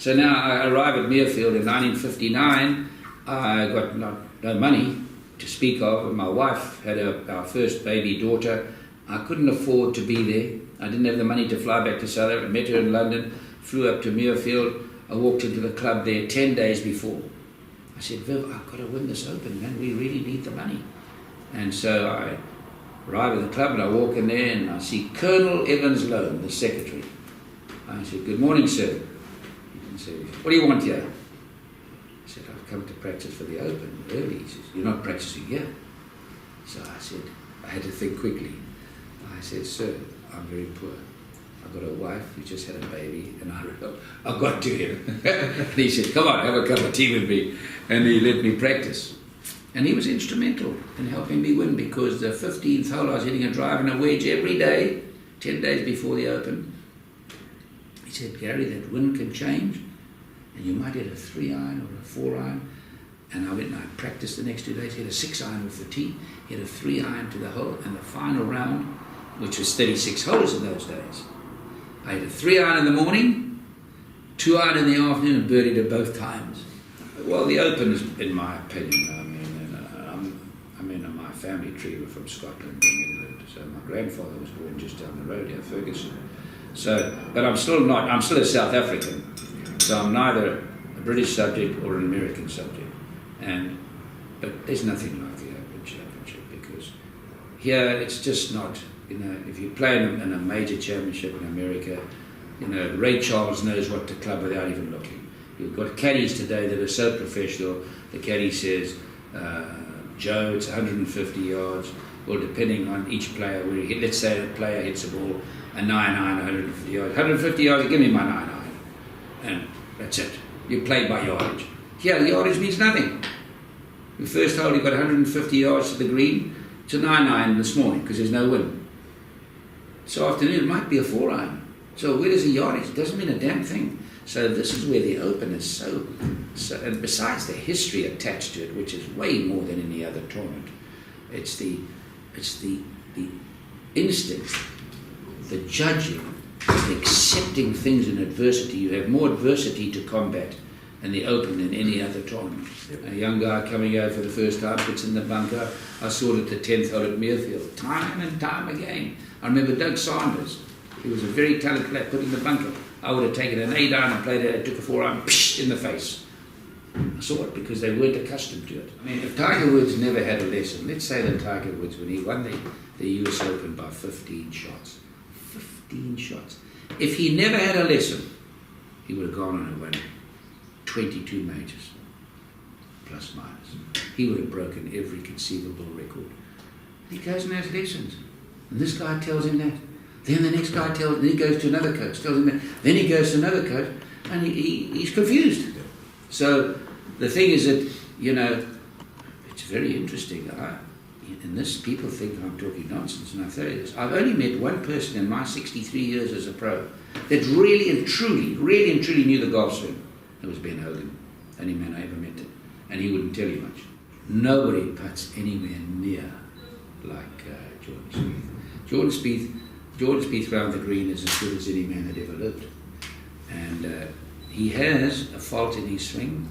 So now I arrive at Muirfield in 1959. I got no money to speak of. My wife had our first baby daughter. I couldn't afford to be there. I didn't have the money to fly back to South Africa. I met her in London, flew up to Muirfield. I walked into the club there 10 days before. I said, Viv, I've got to win this Open, man. We really need the money. And so I arrive at the club and I walk in there and I see Colonel Evans Loan, the secretary. I said, good morning, sir. He said, what do you want here? I said, I've come to practice for the Open early. He says, you're not practicing here. So I said, I had to think quickly. I said, sir, I'm very poor. I've got a wife who just had a baby, and I got to him. And he said, come on, have a cup of tea with me. And he let me practice. And he was instrumental in helping me win, because the 15th hole I was hitting a drive and a wedge every day, 10 days before the Open. He said, Gary, that wind can change, and you might hit a 3-iron or a 4-iron. And I went and I practiced the next 2 days, hit a 6-iron off the tee, hit a 3-iron to the hole, and the final round, which was 36 holes in those days, I had a 3-iron in the morning, 2-iron in the afternoon, and birdied it both times. Well, the Open is, in my opinion, my family tree were from Scotland and England. So my grandfather was born just down the road here, Ferguson. So, but I'm still a South African. So I'm neither a British subject or an American subject. But there's nothing like the Open Championship, because here it's just not. If you play in a major championship in America, Ray Charles knows what to club without even looking. You've got caddies today that are so professional. The caddy says, Joe, it's 150 yards. Well, depending on each player, where he let's say a player hits a ball, a 9-iron, 150 yards. 150 yards, give me my 9-iron. And that's it. You play by yardage. Here, yardage means nothing. The first hole, you got 150 yards to the green. It's a 9-iron this morning, because there's no wind. This afternoon it might be a 4-iron. So where does the yardage? It doesn't mean a damn thing. So this is where the Open is so, and besides the history attached to it, which is way more than any other tournament, it's the instinct, the judging, the accepting things in adversity. You have more adversity to combat in the Open than any other tournament. A young guy coming out for the first time gets in the bunker. I saw it at the 10th hole at Muirfield, time and time again. I remember Doug Sanders. He was a very talented player, put in the bunker. I would have taken an 8-iron and played it, I took a 4-iron, in the face. I saw it because they weren't accustomed to it. I mean, if Tiger Woods never had a lesson, let's say that Tiger Woods, when he won the US Open by 15 shots, 15 shots. If he never had a lesson, he would have gone on and won 22 majors, plus minus. He would have broken every conceivable record. He goes and has lessons. And this guy tells him that. Then the next guy tells him, then he goes to another coach, tells him that. Then he goes to another coach, and he's confused. So the thing is that, it's very interesting. In this, people think I'm talking nonsense, and I tell you this. I've only met one person in my 63 years as a pro that really and truly knew the golf swing. It was Ben Hogan, only man I ever met it. And he wouldn't tell you much. Nobody puts anywhere near like Jordan Spieth. Jordan Spieth round the green is as good as any man that ever lived. And he has a fault in his swing.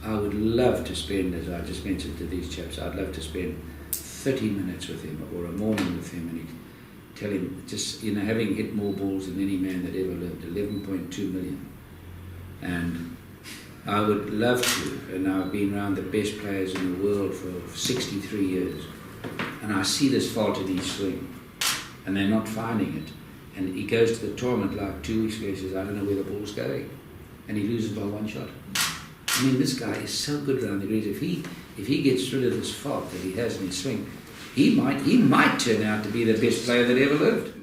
I would love to spend, as I just mentioned to these chaps, I'd love to spend 30 minutes with him or a morning with him, and he'd tell him, just, having hit more balls than any man that ever lived, 11.2 million. And I would love to, and I've been around the best players in the world for 63 years, and I see this fault in his swing, and they're not finding it. And he goes to the tournament like 2 weeks ago, he says, I don't know where the ball's going. And he loses by one shot. I mean, this guy is so good around the greens. If he gets rid of this fault that he has in his swing, he might turn out to be the best player that ever lived.